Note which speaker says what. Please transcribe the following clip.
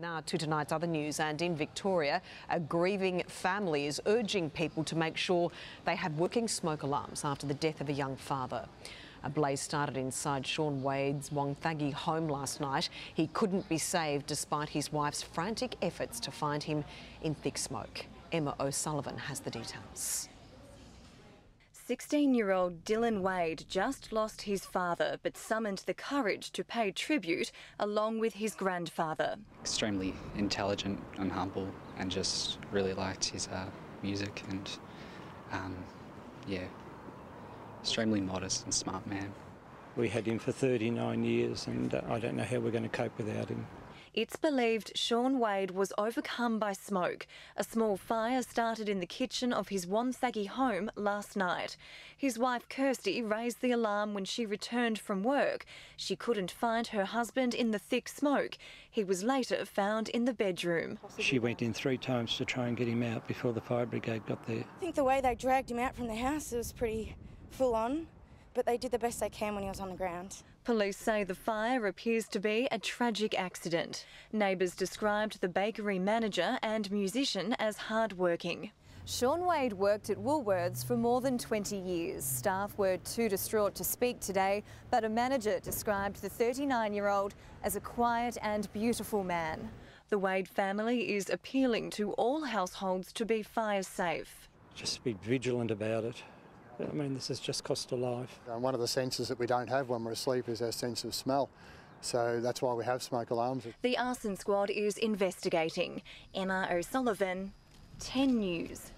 Speaker 1: Now to tonight's other news, and in Victoria, a grieving family is urging people to make sure they have working smoke alarms after the death of a young father. A blaze started inside Sean Wade's Wonthaggi home last night. He couldn't be saved despite his wife's frantic efforts to find him in thick smoke. Emma O'Sullivan has the details.
Speaker 2: 16-year-old Dylan Wade just lost his father but summoned the courage to pay tribute along with his grandfather.
Speaker 3: Extremely intelligent and humble, and just really liked his music, and extremely modest and smart man.
Speaker 4: We had him for 39 years and I don't know how we're going to cope without him.
Speaker 2: It's believed Sean Wade was overcome by smoke. A small fire started in the kitchen of his Wonthaggi home last night. His wife Kirsty raised the alarm when she returned from work. She couldn't find her husband in the thick smoke. He was later found in the bedroom.
Speaker 4: She went in 3 times to try and get him out before the fire brigade got there.
Speaker 5: I think the way they dragged him out from the house was pretty full on, but they did the best they can when he was on the ground.
Speaker 2: Police say the fire appears to be a tragic accident. Neighbours described the bakery manager and musician as hardworking.
Speaker 6: Sean Wade worked at Woolworths for more than 20 years. Staff were too distraught to speak today, but a manager described the 39-year-old as a quiet and beautiful man.
Speaker 2: The Wade family is appealing to all households to be fire safe.
Speaker 4: Just be vigilant about it. I mean, this has just cost a life.
Speaker 7: One of the senses that we don't have when we're asleep is our sense of smell. So that's why we have smoke alarms.
Speaker 2: The arson squad is investigating. Emma O'Sullivan, 10 News.